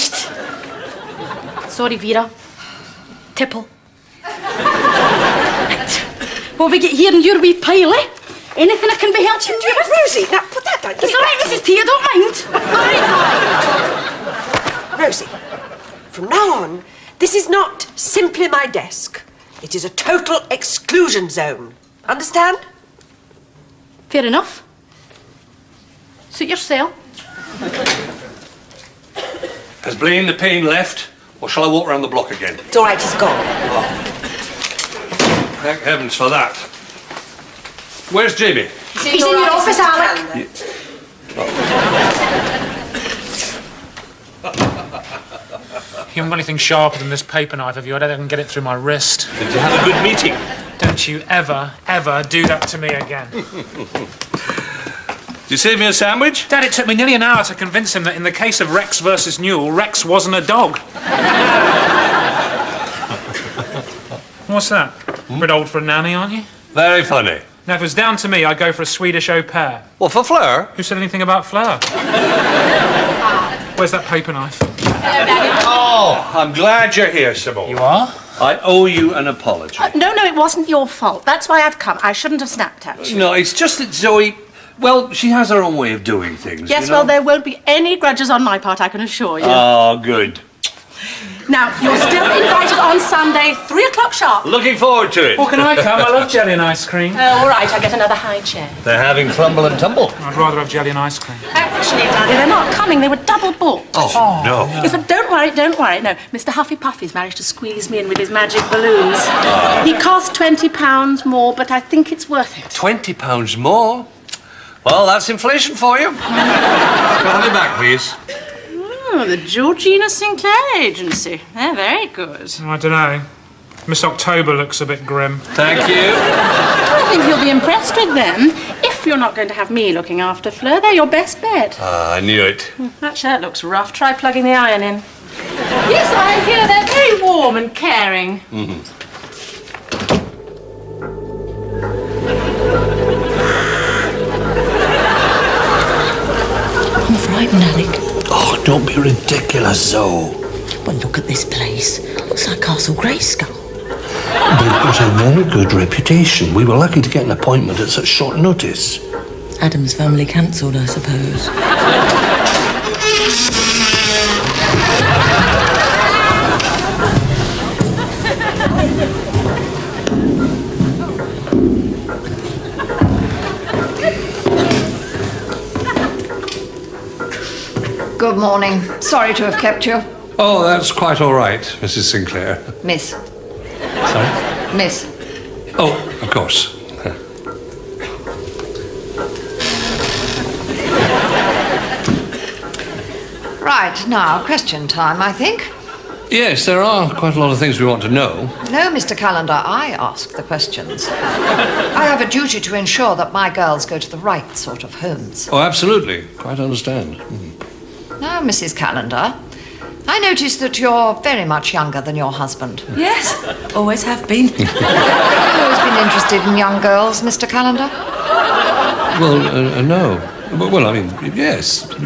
finished. Sorry, Vera. Tipple. Right. Well, we get here in your wee pile, eh? Anything I can be helping you with? Rosie, now put that down. It's all right, Mrs. T, I don't mind. Rosie, from now on, this is not simply my desk. It is a total exclusion zone. Understand? Fair enough. Suit yourself. Has Blaine the pain left, or shall I walk round the block again? It's all right, he's gone. Thank heavens for that. Where's Jamie? He's in your office, Alec. You haven't got anything sharper than this paper knife, have you? I don't think I can get it through my wrist. Did you have a good meeting? Don't you ever, ever do that to me again. Did you save me a sandwich? Dad, it took me nearly an hour to convince him that in the case of Rex versus Newell, Rex wasn't a dog. What's that? A bit old for a nanny, aren't you? Very funny. Now, if it was down to me, I'd go for a Swedish au pair. Well, for Fleur? Who said anything about Fleur? Where's that paper knife? Oh, I'm glad you're here, Sybil. You are? I owe you an apology. No, it wasn't your fault. That's why I've come. I shouldn't have snapped at you. No, it's just that Zoe... Well, she has her own way of doing things, Yes, you know? well, there won't be any grudges on my part, I can assure you. Oh, good. Now, you're still invited on Sunday, 3 o'clock sharp. Looking forward to it. Well, can I come? I love jelly and ice cream. Oh, all right, I'll get another high chair. They're having Flumble and Tumble. I'd rather have jelly and ice cream. Actually, Daddy, they're not coming. They were double booked. Oh, no. Yes, but don't worry. No, Mr. Huffy Puffy's managed to squeeze me in with his magic balloons. He cost £20 more, but I think it's worth it. £20 more? Well, that's inflation for you. Can I have it back, please? Oh, the Georgina Sinclair Agency. They're very good. I don't know. Miss October looks a bit grim. Thank you. I think you'll be impressed with them. If you're not going to have me looking after Fleur, they're your best bet. I knew it. That shirt looks rough. Try plugging the iron in. Yes, I hear they're very warm and caring. I'm frightened, Alec. Oh, don't be ridiculous, Zoe. Well, look at this place. Looks like Castle Grayskull. They've got a very good reputation. We were lucky to get an appointment at such short notice. Adam's family cancelled, I suppose. Good morning. Sorry to have kept you. Oh, that's quite all right, Mrs. Sinclair. Miss. Sorry? Miss. Oh, of course. Right, now, question time, I think. Yes, there are quite a lot of things we want to know. No, Mr. Callender, I ask the questions. I have a duty to ensure that my girls go to the right sort of homes. Oh, absolutely. Quite understand. Now, Mrs. Callender, I notice that you're very much younger than your husband. Yes, always have been. Have you always been interested in young girls, Mr. Callender? Well, no. Well, I mean, yes. I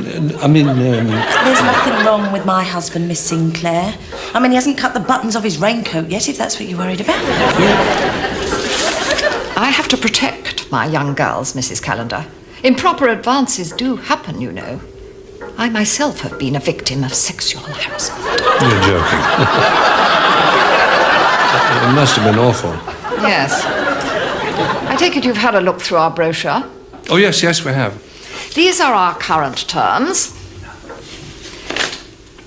mean, There's nothing wrong with my husband, Miss Sinclair. I mean, he hasn't cut the buttons off his raincoat yet, if that's what you're worried about. I have to protect my young girls, Mrs. Callender. Improper advances do happen, you know. I myself have been a victim of sexual harassment. You're joking. It must have been awful. Yes. I take it you've had a look through our brochure. Oh, yes, we have. These are our current terms.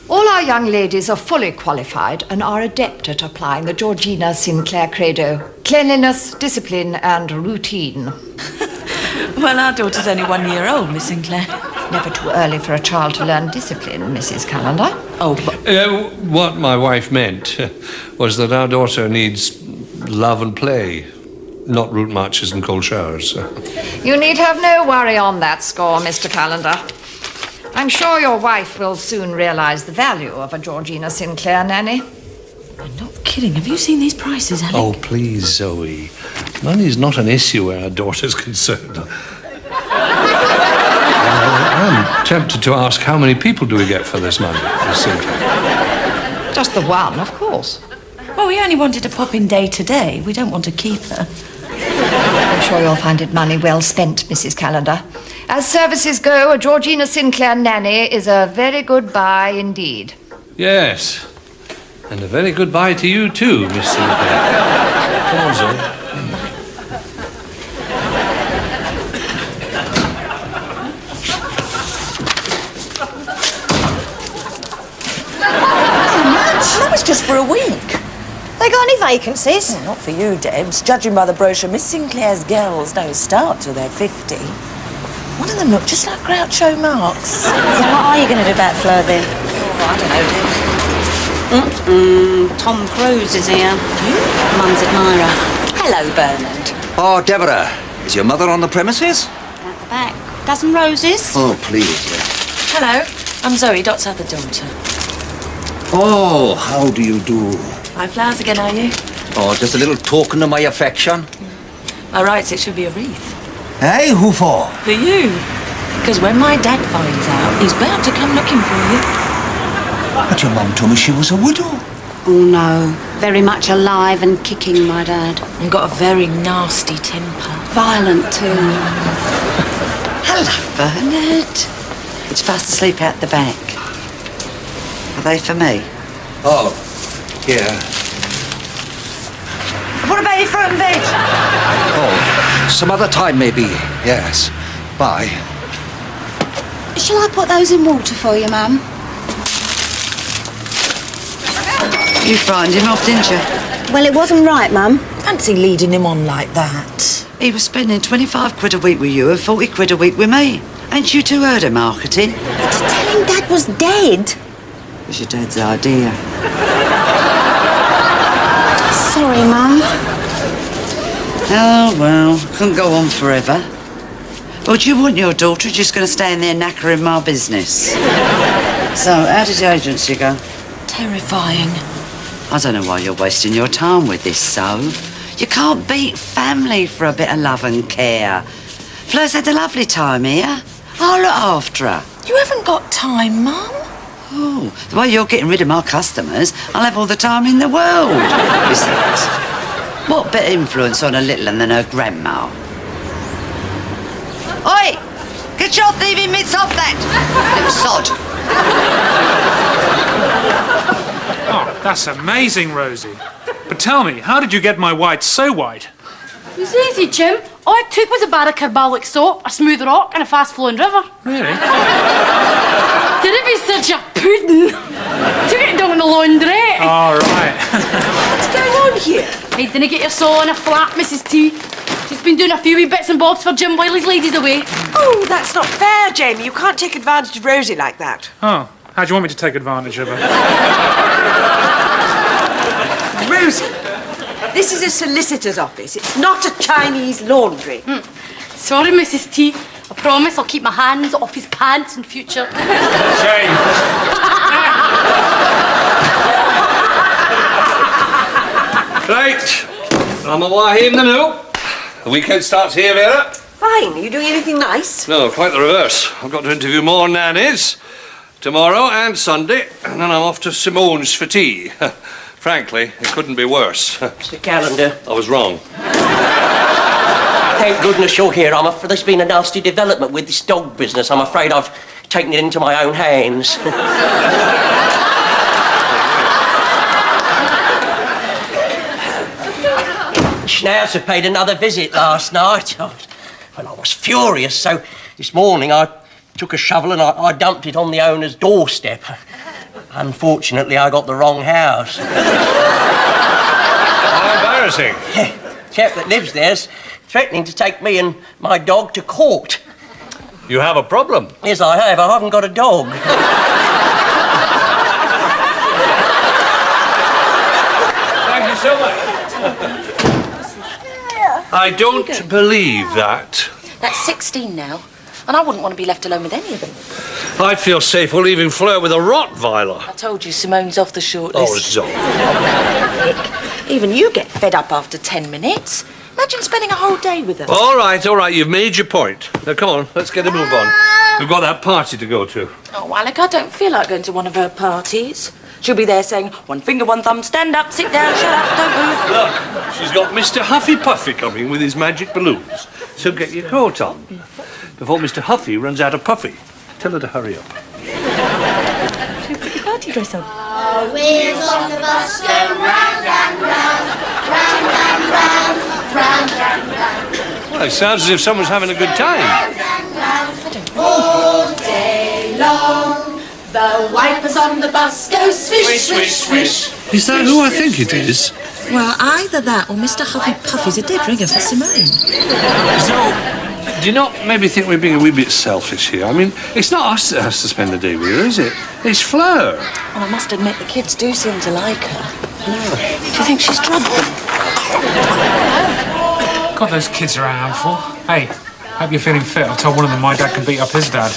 All our young ladies are fully qualified and are adept at applying the Georgina Sinclair credo: cleanliness, discipline, and routine. Well, our daughter's only 1 year old, Miss Sinclair. Never too early for a child to learn discipline, Mrs. Callender. Oh, but... What my wife meant was that our daughter needs love and play, not root marches and cold showers. You need have no worry on that score, Mr. Callender. I'm sure your wife will soon realise the value of a Georgina Sinclair nanny. You're not kidding. Have you seen these prices, Alec? Oh, please, Zoe. Money's not an issue where our daughter's concerned. tempted to ask how many people do we get for this money, Miss Sinclair? Just the one, of course. Well, we only wanted to pop in day to day. We don't want to keep her. I'm sure you'll find it money well spent, Mrs. Callender. As services go, a Georgina Sinclair nanny is a very good buy indeed. Yes. And a very good bye to you too, Miss Sinclair. Come on, Zoe. That was just for a week. They got any vacancies? Well, not for you, Debs. Judging by the brochure, Miss Sinclair's girls don't start till they're 50. One of them look just like Groucho Marx. So what are you going to do about Fleur then? Oh, I don't know, Debs. Tom Cruise is here. Mum's admirer. Hello, Bernard. Oh, Deborah, is your mother on the premises? At the back. Dozen roses. Oh, please. Hello, I'm Zoe, Dot's other daughter. Oh, how do you do? My flowers again, are you? Oh, just a little token of my affection. By rights, it should be a wreath. Hey, who for? For you. Because when my dad finds out, he's bound to come looking for you. But your mum told me she was a widow. Oh, no. Very much alive and kicking, my dad. And got a very nasty temper. Violent, too. Hello, Bernard. It's fast asleep out the back. Are they for me? Oh, yeah. What about your fruit and veg? Oh, some other time maybe, yes. Bye. Shall I put those in water for you, Mum? You frightened him off, didn't you? Well, it wasn't right, Mum. Fancy leading him on like that. He was spending 25 quid a week with you and 40 quid a week with me. Ain't you two heard of marketing? But to tell him Dad was dead. It was your dad's idea. Sorry, Mum. Oh, well, couldn't go on forever. Or do you want your daughter just going to stay in there knackering my business? So, how did the agency go? Terrifying. I don't know why you're wasting your time with this, so. You can't beat family for a bit of love and care. Fleur's had a lovely time here. I'll look after her. You haven't got time, Mum. Oh, the way you're getting rid of my customers, I'll have all the time in the world. Besides, what better influence on a little one than her grandma? Oi! Get your thieving mitts off that! Little sod! Oh, that's amazing, Rosie. But tell me, how did you get my white so white? It was easy, Jim. All I took was a bar of carbolic soap, a smooth rock, and a fast-flowing river. Really? Didn't be such a pudding. Took it down in the laundry. All right. What's going on here? Hey, didn't get your soul in a flat, Mrs. T. She's been doing a few wee bits and bobs for Jim while his lady's away. Oh, that's not fair, Jamie. You can't take advantage of Rosie like that. Oh, how do you want me to take advantage of her? Rosie, this is a solicitor's office. It's not a Chinese laundry. Sorry, Mrs. T. I promise I'll keep my hands off his pants in future. Shame. Right. I'm away in the now. The weekend starts here, Vera. Fine. Are you doing anything nice? No, quite the reverse. I've got to interview more nannies tomorrow and Sunday, and then I'm off to Simone's for tea. Frankly, it couldn't be worse. Mr. Callender, I was wrong. thank goodness you're here. I'm afraid there's been a nasty development with this dog business. I'm afraid I've taken it into my own hands. Schnauzer paid another visit last night. Well, I was furious, so this morning I took a shovel and I dumped it on the owner's doorstep. Unfortunately, I got the wrong house. How embarrassing. The chap that lives there's threatening to take me and my dog to court. You have a problem. Yes, I have. I haven't got a dog. Thank you so much. I don't believe that. That's 16 now, and I wouldn't want to be left alone with any of them. I'd feel safer leaving Fleur with a Rottweiler. I told you Simone's off the short Oh, list. Zoe. Nick, even you get fed up after 10 minutes. Imagine spending a whole day with her. All right, you've made your point. Now, come on, let's get a move on. We've got that party to go to. Oh, Alec, I don't feel like going to one of her parties. She'll be there saying, one finger, one thumb, stand up, sit down, shut up, don't move. Look, she's got Mr. Huffy Puffy coming with his magic balloons. So get your coat on before Mr. Huffy runs out of puffy. Tell her to hurry up. Should we put your party dress on? The wheels on the bus go round and round, round and round, round and round. Well, it sounds as if someone's having a good time. Round and round, all day long. The wipers on the bus go swish, swish, swish. Is that who I think it is? Well, either that or Mr. Huffy Puffy's a dead ringer for Simone. So, do you not maybe think we're being a wee bit selfish here? I mean, it's not us that has to spend the day with her, is it? It's Fleur. Well, I must admit, the kids do seem to like her. Do you think she's drugged them? God, those kids are a handful. Hey, hope you're feeling fit. I told one of them my dad can beat up his dad.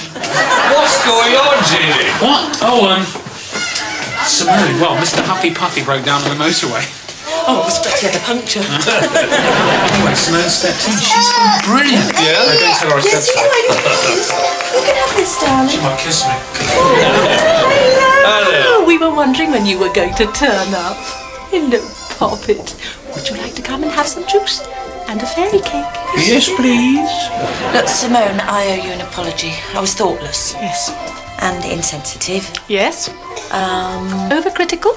What's going on, Jimmy? What? Oh, Simone, well, Mr. Huffy Puffy broke down on the motorway. Oh, I was expecting to have a puncture. Anyway, Simone stepped in. She's been brilliant. Yeah? Don't tell her I said so. You can have this, darling. She might kiss me. Hello. We were wondering when you were going to turn up. Hello, Poppet. Would you like to come and have some juice and a fairy cake? Yes, please. Look, Simone, I owe you an apology. I was thoughtless. Yes. And insensitive. Yes. Overcritical?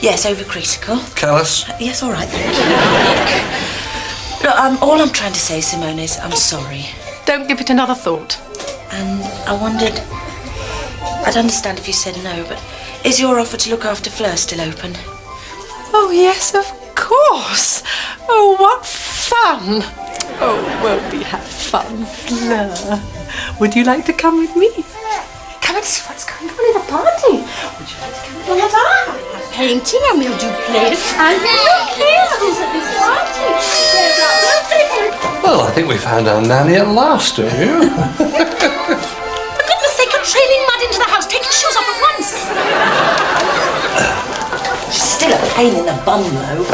Yes, overcritical. Callous. Yes, all right, thank you. Look, all I'm trying to say, Simone, is I'm sorry. Don't give it another thought. And I wondered, I'd understand if you said no, but is your offer to look after Fleur still open? Oh, yes, of course. Oh, what fun. Oh, won't we have fun, Fleur? Would you like to come with me? Come and see what's going on in the party. Would you like to come to the bar? Painting, and we'll do play and look here, who's at this party? There's our birthday. Well, I think we found our nanny at last, don't you? For goodness sake, you're trailing mud into the house. Take your shoes off at once. She's still a pain in the bum, though.